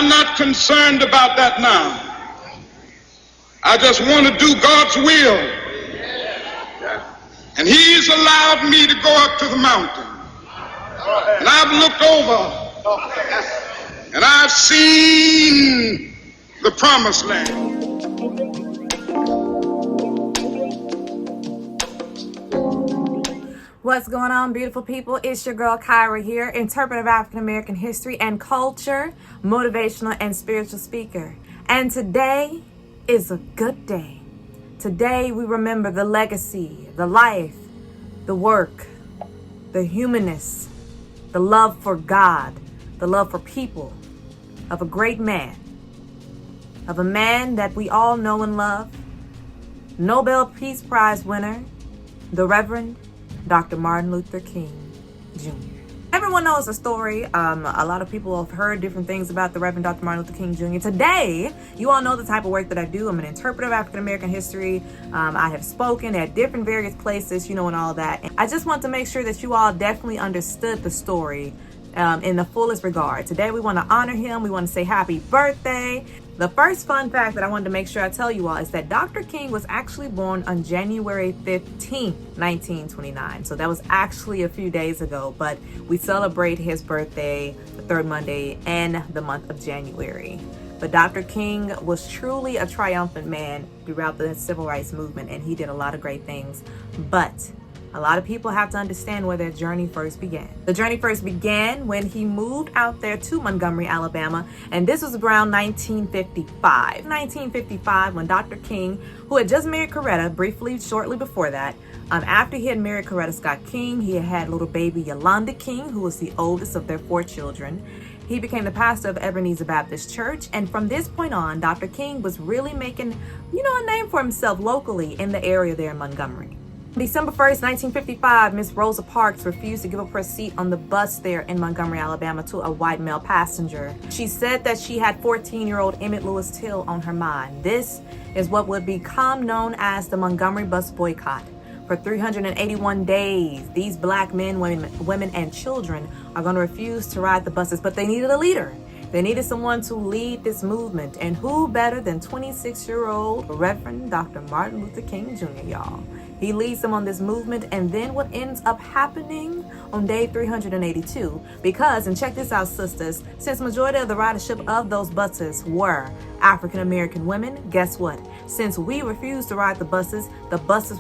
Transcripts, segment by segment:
I'm not concerned about that now. I just want to do God's will. And he's allowed me to go up to the mountain. And I've looked over and I've seen the promised land. What's going on, beautiful people? It's your girl Kyra here, interpreter of African American history and culture, motivational and spiritual speaker. And today is a good day. Today we remember the legacy, the life, the work, the humanness, the love for God, the love for people of a great man, of a man that we all know and love, Nobel Peace Prize winner, the Reverend Dr. Martin Luther King Jr. Everyone knows the story. A lot of people have heard different things about the Reverend Dr. Martin Luther King Jr. Today, you all know the type of work that I do. I'm an interpreter of African American history. I have spoken at different various places, and all that. And I just want to make sure that you all definitely understood the story in the fullest regard. Today, we want to honor him. We want to say happy birthday. The first fun fact that I wanted to make sure I tell you all is that Dr. King was actually born on January 15th, 1929. So that was actually a few days ago, but we celebrate his birthday the third Monday in the month of January. But Dr. King was truly a triumphant man throughout the civil rights movement, and he did a lot of great things. But a lot of people have to understand where their journey first began. The journey first began when he moved out there to Montgomery, Alabama, and this was around 1955. 1955, when Dr. King, who had just married Coretta briefly, shortly before that, after he had married Coretta Scott King, he had little baby Yolanda King, who was the oldest of their 4 children. He became the pastor of Ebenezer Baptist Church, and from this point on, Dr. King was really making, a name for himself locally in the area there in Montgomery. December 1st, 1955, Miss Rosa Parks refused to give up her seat on the bus there in Montgomery, Alabama to a white male passenger. She said that she had 14-year-old Emmett Lewis Till on her mind. This is what would become known as the Montgomery bus boycott. For 381 days, these black men, women, and children are going to refuse to ride the buses, but they needed a leader. They needed someone to lead this movement, and who better than 26-year-old Reverend Dr. Martin Luther King Jr., y'all. He leads them on this movement, and then what ends up happening on day 382, because, and check this out, sisters, since majority of the ridership of those buses were African American women, guess what? Since we refused to ride the buses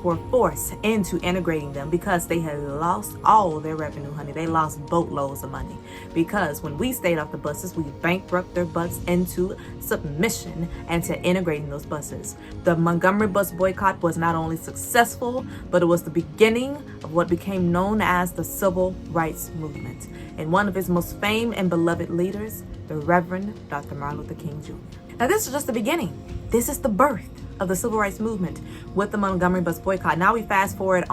were forced into integrating them because they had lost all their revenue, honey. They lost boatloads of money because when we stayed off the buses, we bankrupted their butts into submission and to integrating those buses. The Montgomery bus boycott was not only successful, but it was the beginning of what became known as the Civil Rights Movement. And one of its most famed and beloved leaders, the Reverend Dr. Martin Luther King Jr. Now, this is just the beginning. This is the birth of the civil rights movement with the Montgomery bus boycott. Now we fast forward,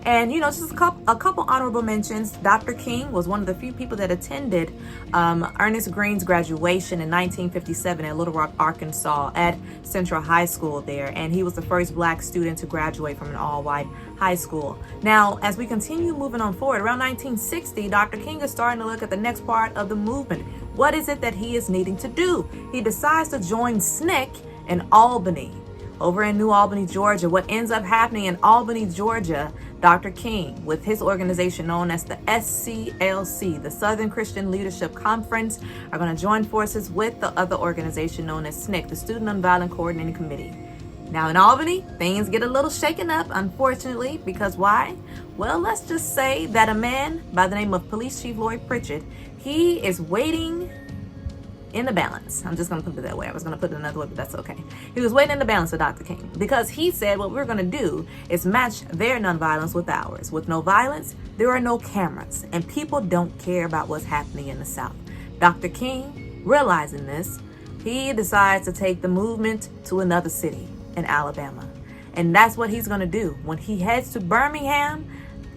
and just a couple honorable mentions. Dr. King was one of the few people that attended Ernest Green's graduation in 1957 in Little Rock, Arkansas at Central High School there, and he was the first black student to graduate from an all-white high school. Now, as we continue moving on forward, around 1960, Dr. King is starting to look at the next part of the movement. What is it that he is needing to do? He decides to join SNCC in Albany, over in New Albany, Georgia. What ends up happening in Albany, Georgia, Dr. King, with his organization known as the SCLC, the Southern Christian Leadership Conference, are going to join forces with the other organization known as SNCC, the Student Nonviolent Coordinating Committee. Now in Albany, things get a little shaken up, unfortunately, because why? Well, let's just say that a man by the name of Police Chief Lloyd Pritchett, he is waiting in the balance. I'm just going to put it that way. I was going to put it another way, but that's okay. He was waiting in the balance of Dr. King because he said what we're going to do is match their nonviolence with ours. With no violence, there are no cameras, and people don't care about what's happening in the South. Dr. King, realizing this, he decides to take the movement to another city in Alabama. And that's what he's going to do. When he heads to Birmingham,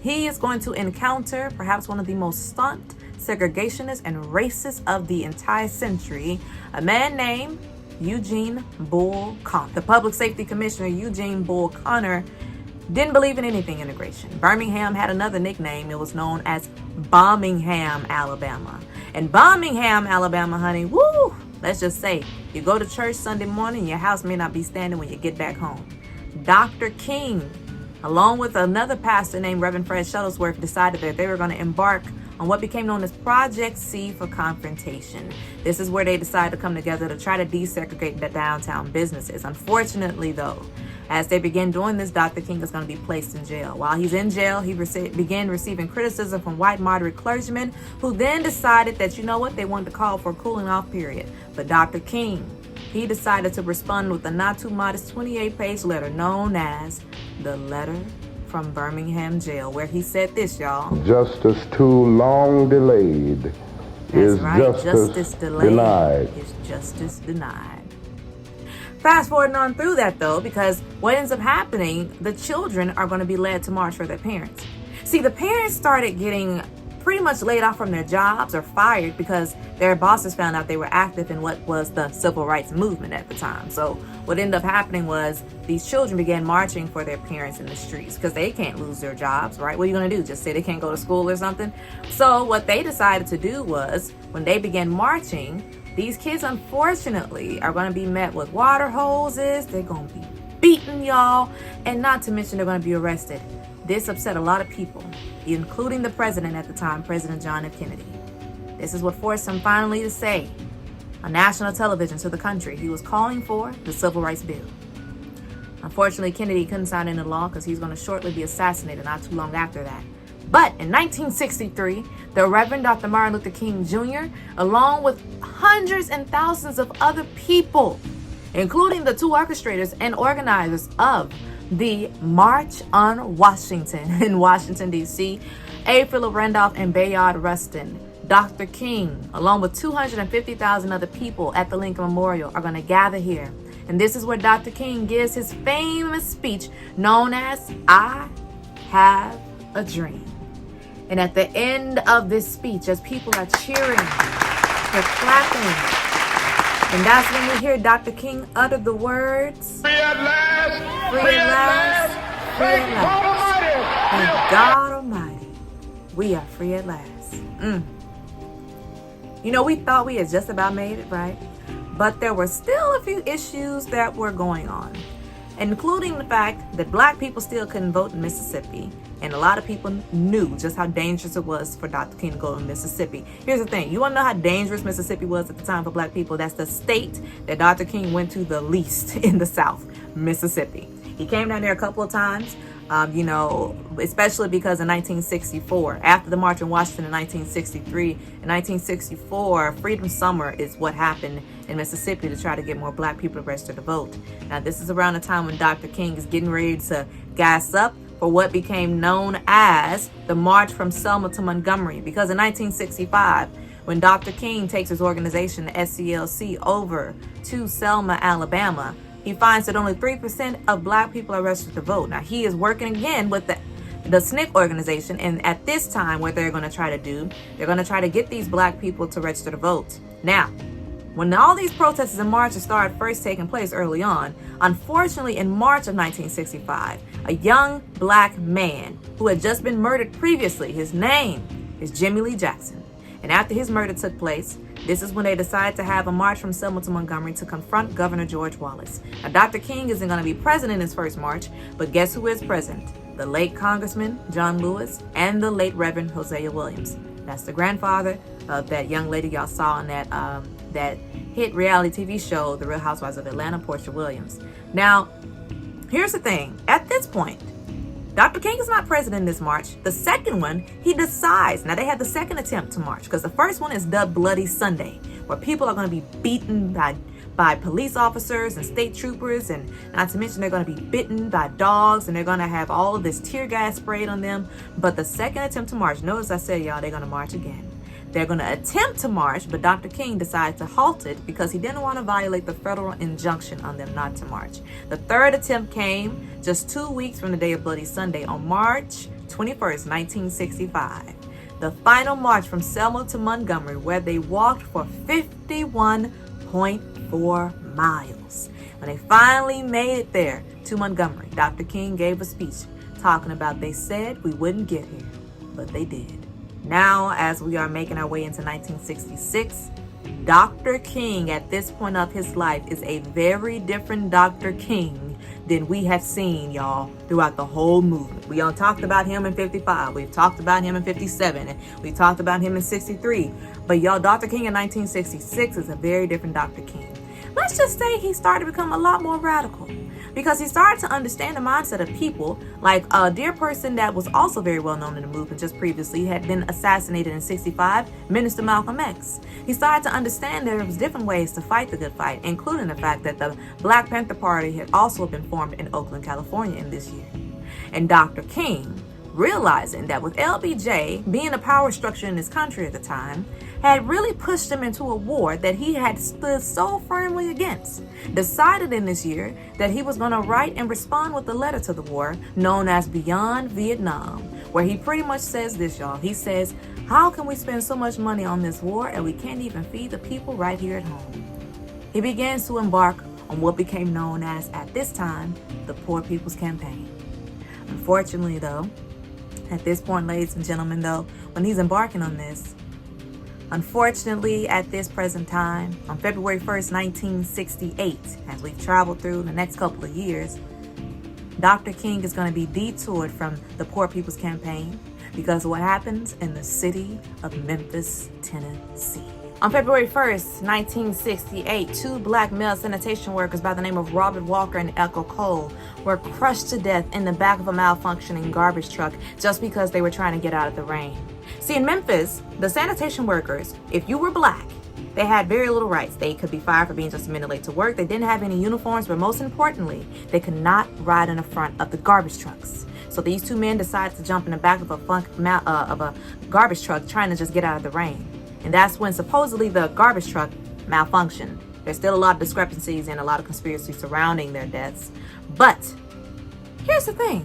he is going to encounter perhaps one of the most staunch segregationists and racists of the entire century, a man named Eugene Bull Connor. The Public Safety Commissioner, Eugene Bull Connor, didn't believe in anything integration. Birmingham had another nickname. It was known as Birmingham, Alabama. And Birmingham, Alabama, honey, woo, Let's just say you go to church Sunday morning, your house may not be standing when you get back home. Dr. King, along with another pastor named Reverend Fred Shuttlesworth, decided that they were going to embark on what became known as Project C for confrontation. This is where they decided to come together to try to desegregate the downtown businesses. Unfortunately, though, as they began doing this, Dr. King is going to be placed in jail. While he's in jail, he began receiving criticism from white moderate clergymen who then decided that, you know what, they wanted to call for a cooling off period. But Dr. King, he decided to respond with a not too modest 28-page letter known as the Letter from Birmingham Jail, where he said this, y'all. Justice too long delayed is justice denied. Is justice denied. Fast forwarding on through that, though, because what ends up happening, the children are going to be led to march for their parents. See, the parents started getting pretty much laid off from their jobs or fired because their bosses found out they were active in what was the civil rights movement at the time. So what ended up happening was these children began marching for their parents in the streets because they can't lose their jobs, right? What are you going to do? Just say they can't go to school or something? So what they decided to do was, when they began marching, these kids, unfortunately, are going to be met with water hoses. They're going to be beaten, y'all. And not to mention, they're going to be arrested. This upset a lot of people, including the president at the time, President John F. Kennedy. This is what forced him finally to say on national television to the country he was calling for the Civil Rights Bill. Unfortunately, Kennedy couldn't sign into law because he's going to shortly be assassinated not too long after that. But in 1963, the Reverend Dr. Martin Luther King Jr., along with hundreds and thousands of other people, including the two orchestrators and organizers of the March on Washington in Washington, D.C., A. Philip Randolph and Bayard Rustin, Dr. King, along with 250,000 other people at the Lincoln Memorial, are going to gather here. And this is where Dr. King gives his famous speech known as I Have a Dream. And at the end of this speech, as people are cheering, they're clapping, and that's when we hear Dr. King utter the words, Free at last! free at last, free at last. Thank God Almighty, we are free at last. You know, we thought we had just about made it, right? But there were still a few issues that were going on, including the fact that black people still couldn't vote in Mississippi. And a lot of people knew just how dangerous it was for Dr. King to go to Mississippi. Here's the thing. You want to know how dangerous Mississippi was at the time for black people? That's the state that Dr. King went to the least in the South, Mississippi. He came down there a couple of times, especially because in 1964, after the March on Washington in 1963, in 1964, Freedom Summer is what happened in Mississippi to try to get more black people to register to vote. Now, this is around the time when Dr. King is getting ready to gas up for what became known as the March from Selma to Montgomery. Because in 1965, when Dr. King takes his organization, the SCLC, over to Selma, Alabama, he finds that only 3% of black people are registered to vote. Now, he is working again with the SNCC organization, and at this time, what they're going to try to do, they're going to try to get these black people to register to vote. Now, when all these protests and marches started first taking place early on, unfortunately, in March of 1965, a young black man who had just been murdered previously, his name is Jimmy Lee Jackson. And after his murder took place, this is when they decided to have a march from Selma to Montgomery to confront Governor George Wallace. Now, Dr. King isn't going to be present in his first march, but guess who is present? The late Congressman John Lewis and the late Reverend Hosea Williams. That's the grandfather of that young lady y'all saw on that hit reality TV show, The Real Housewives of Atlanta, Portia Williams. Now, here's the thing. At this point, Dr. King is not present in this march. The second one, he decides. Now, they had the second attempt to march because the first one is dubbed Bloody Sunday, where people are going to be beaten by police officers and state troopers, and not to mention they're going to be bitten by dogs, and they're going to have all of this tear gas sprayed on them. But the second attempt to march, notice I said, y'all, they're going to march again. They're going to attempt to march, but Dr. King decided to halt it because he didn't want to violate the federal injunction on them not to march. The third attempt came just 2 weeks from the day of Bloody Sunday on March 21st, 1965. The final march from Selma to Montgomery, where they walked for 51.4 miles. When they finally made it there to Montgomery, Dr. King gave a speech talking about they said we wouldn't get here, but they did. Now, as we are making our way into 1966, Dr. King at this point of his life is a very different Dr. King than we have seen, y'all, throughout the whole movement. We all talked about him in 55. We've talked about him in 57. And we talked about him in 63. But y'all, Dr. King in 1966 is a very different Dr. King. Let's just say he started to become a lot more radical, because he started to understand the mindset of people. Like a dear person that was also very well known in the movement just previously had been assassinated in 65, Minister Malcolm X. He started to understand that there was different ways to fight the good fight, including the fact that the Black Panther Party had also been formed in Oakland, California in this year. And Dr. King, realizing that with LBJ being a power structure in this country at the time, had really pushed him into a war that he had stood so firmly against, decided in this year that he was going to write and respond with a letter to the war known as Beyond Vietnam, where he pretty much says this, y'all. He says, how can we spend so much money on this war and we can't even feed the people right here at home? He begins to embark on what became known as, at this time, the Poor People's Campaign. Unfortunately, though, at this point, ladies and gentlemen, though, when he's embarking on this, unfortunately, at this present time, on February 1st, 1968, as we've traveled through the next couple of years, Dr. King is going to be detoured from the Poor People's Campaign because of what happens in the city of Memphis, Tennessee. On February 1st, 1968, two black male sanitation workers by the name of Robert Walker and Echo Cole were crushed to death in the back of a malfunctioning garbage truck just because they were trying to get out of the rain. See, in Memphis, the sanitation workers, if you were black, they had very little rights. They could be fired for being just a minute late to work. They didn't have any uniforms, but most importantly, they could not ride in the front of the garbage trucks. So these two men decided to jump in the back of a garbage truck trying to just get out of the rain. And that's when supposedly the garbage truck malfunctioned. There's still a lot of discrepancies and a lot of conspiracy surrounding their deaths. But here's the thing.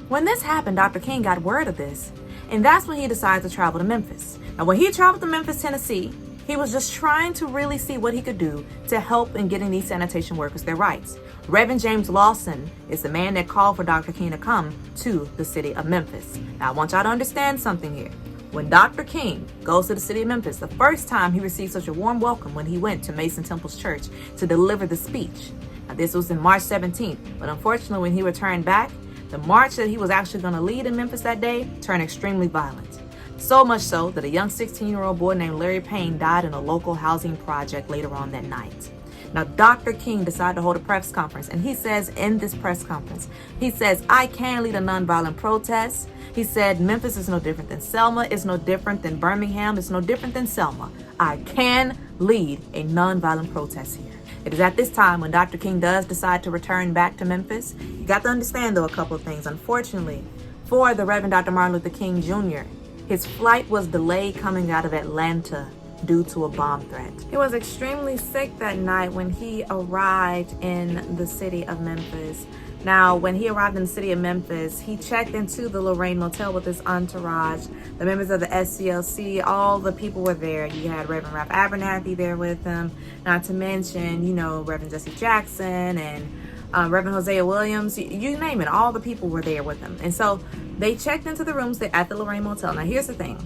When this happened, Dr. King got word of this. And that's when he decided to travel to Memphis. Now, when he traveled to Memphis, Tennessee, he was just trying to really see what he could do to help in getting these sanitation workers their rights. Reverend James Lawson is the man that called for Dr. King to come to the city of Memphis. Now, I want y'all to understand something here. When Dr. King goes to the city of Memphis, the first time he received such a warm welcome when he went to Mason Temple's church to deliver the speech. Now, this was in March 17th, but unfortunately, when he returned back, the march that he was actually going to lead in Memphis that day turned extremely violent. So much so that a young 16-year-old boy named Larry Payne died in a local housing project later on that night. Now, Dr. King decided to hold a press conference, and he says in this press conference, he says, I can lead a nonviolent protest. He said, Memphis is no different than Selma. It's no different than Birmingham. It's no different than Selma. I can lead a nonviolent protest here. It is at this time when Dr. King does decide to return back to Memphis. You got to understand, though, a couple of things. Unfortunately, for the Reverend Dr. Martin Luther King Jr., his flight was delayed coming out of Atlanta due to a bomb threat. He was extremely sick that night when he arrived in the city of Memphis. Now, when he arrived in the city of Memphis, he checked into the Lorraine Motel with his entourage, the members of the SCLC, all the people were there. You had Reverend Ralph Abernathy there with him, not to mention, Reverend Jesse Jackson and Reverend Hosea Williams, you name it, all the people were there with him. And so they checked into the rooms at the Lorraine Motel. Now, here's the thing.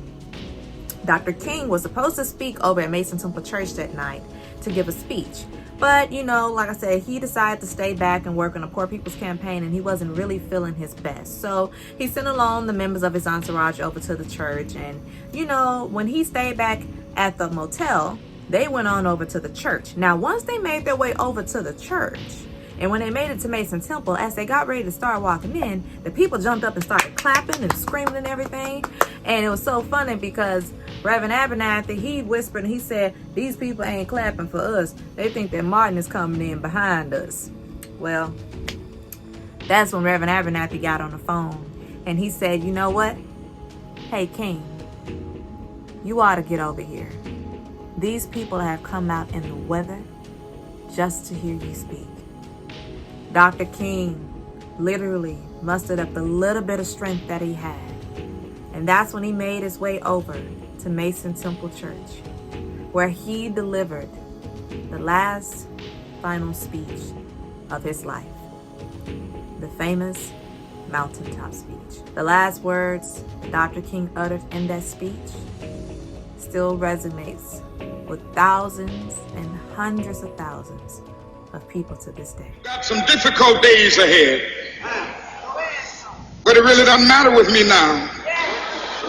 Dr. King was supposed to speak over at Mason Temple Church that night to give a speech. But, like I said, he decided to stay back and work on the Poor People's Campaign, and he wasn't really feeling his best. So he sent along the members of his entourage over to the church. And, when he stayed back at the motel, they went on over to the church. Now, once they made their way over to the church, and when they made it to Mason Temple, as they got ready to start walking in, the people jumped up and started clapping and screaming and everything. And it was so funny because Reverend Abernathy, he whispered and he said, these people ain't clapping for us. They think that Martin is coming in behind us. Well, that's when Reverend Abernathy got on the phone and he said, you know what? Hey, King, you ought to get over here. These people have come out in the weather just to hear you speak. Dr. King literally mustered up the little bit of strength that he had. And that's when he made his way over to Mason Temple Church, where he delivered the last final speech of his life, the famous mountaintop speech. The last words Dr. King uttered in that speech still resonates with thousands and hundreds of thousands of people to this day. Got some difficult days ahead, but it really doesn't matter with me now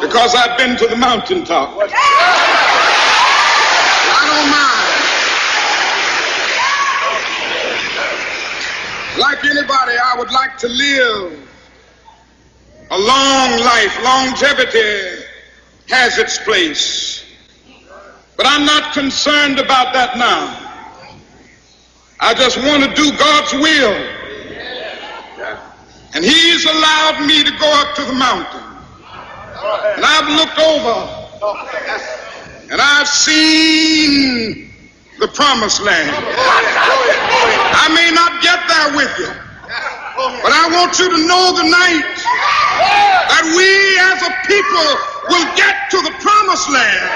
because I've been to the mountaintop. I don't mind. Like anybody, I would like to live a long life. Longevity has its place. But I'm not concerned about that now. I just want to do God's will. And He's allowed me to go up to the mountain. And I've looked over and I've seen the promised land. I may not get there with you, but I want you to know tonight that we as a people will get to the promised land.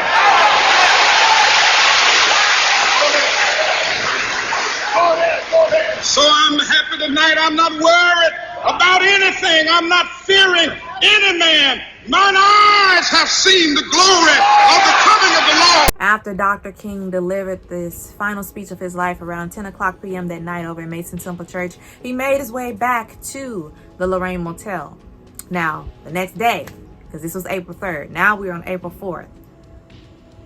So I'm happy tonight. I'm not worried about anything. I'm not fearing any man. Mine eyes have seen the glory of the coming of the Lord. After Dr. King delivered this final speech of his life around 10 o'clock p.m. that night over in Mason Temple Church, he made his way back to the Lorraine Motel. Now, the next day, because this was April 3rd, now we're on April 4th.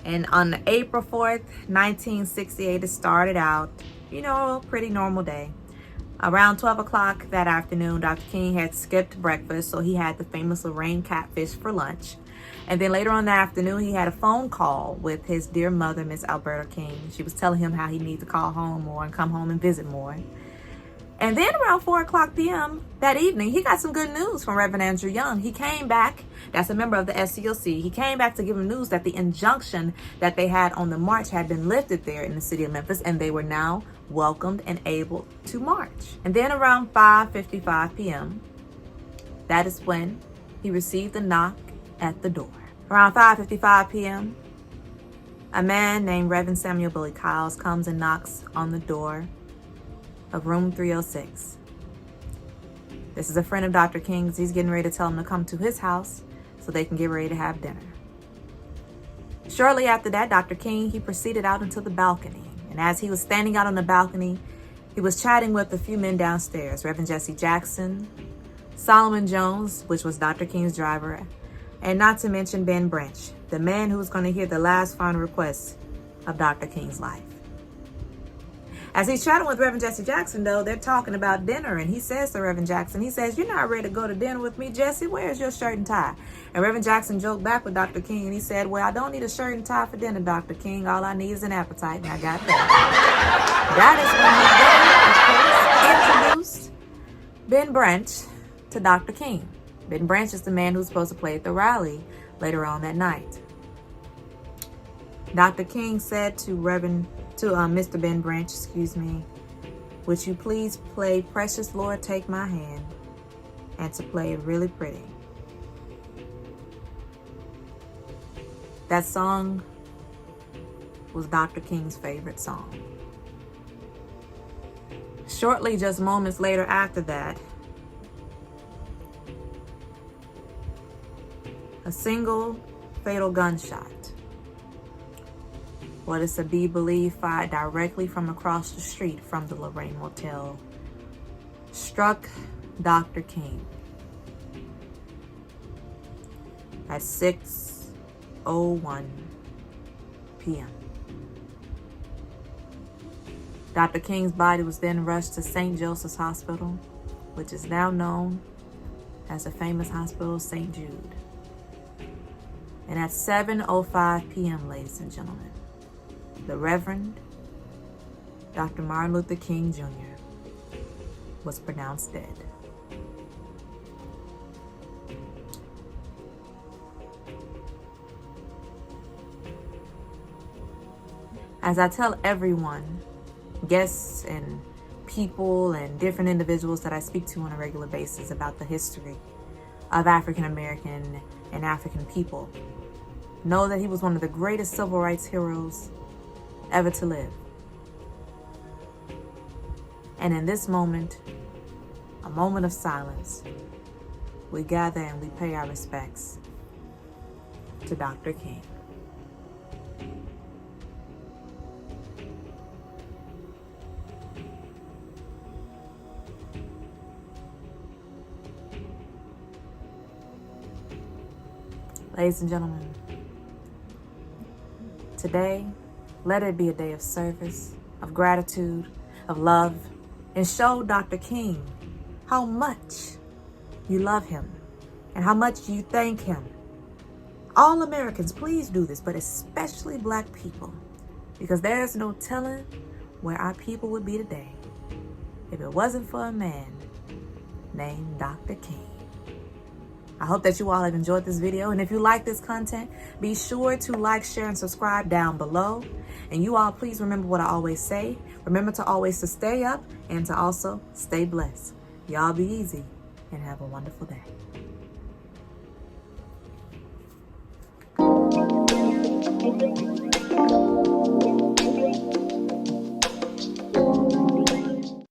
And on April 4th, 1968, it started out, you know, a pretty normal day. Around 12 o'clock that afternoon, Dr. King had skipped breakfast, so he had the famous Lorraine catfish for lunch. And then later on that afternoon, he had a phone call with his dear mother, Miss Alberta King. She was telling him how he needed to call home more and come home and visit more. And then around 4 o'clock p.m. that evening, he got some good news from Reverend Andrew Young. He came back, that's a member of the SCLC. He came back to give him news that the injunction that they had on the march had been lifted there in the city of Memphis, and they were now welcomed and able to march. And then around 5:55 p.m., that is when he received a knock at the door. Around 5:55 p.m., a man named Reverend Samuel Billy Kyles comes and knocks on the door of room 306. This is a friend of Dr. King's. He's getting ready to tell him to come to his house so they can get ready to have dinner. Shortly after that, Dr. King, he proceeded out into the balcony. And as he was standing out on the balcony, he was chatting with a few men downstairs, Reverend Jesse Jackson, Solomon Jones, which was Dr. King's driver, and not to mention Ben Branch, the man who was going to hear the last final request of Dr. King's life. As he's chatting with Reverend Jesse Jackson, though, they're talking about dinner, and he says to Reverend Jackson, he says, "You're not ready to go to dinner with me, Jesse. Where's your shirt and tie?" And Reverend Jackson joked back with Dr. King, and he said, "Well, I don't need a shirt and tie for dinner, Dr. King. All I need is an appetite, and I got that." That is when he, of course, introduced Ben Branch to Dr. King. Ben Branch is the man who's supposed to play at the rally later on that night. Dr. King said to Mr. Ben Branch, "Would you please play Precious Lord Take My Hand, and to play it really pretty." That song was Dr. King's favorite song. Shortly, just moments later after that, a single fatal gunshot, what is to be believed fired directly from across the street from the Lorraine Motel, struck Dr. King at 6:01 p.m. Dr. King's body was then rushed to St. Joseph's Hospital, which is now known as the famous hospital St. Jude. And at 7:05 p.m., ladies and gentlemen, the Reverend Dr. Martin Luther King Jr. was pronounced dead. As I tell everyone, guests and people and different individuals that I speak to on a regular basis about the history of African American and African people, know that he was one of the greatest civil rights heroes ever to live. And in this moment, a moment of silence, we gather and we pay our respects to Dr. King. Ladies and gentlemen, today, let it be a day of service, of gratitude, of love, and show Dr. King how much you love him and how much you thank him. All Americans, please do this, but especially Black people, because there's no telling where our people would be today if it wasn't for a man named Dr. King. I hope that you all have enjoyed this video, and if you like this content, be sure to like, share, and subscribe down below. And you all, please remember what I always say. Remember to always to stay up and to also stay blessed. Y'all be easy and have a wonderful day.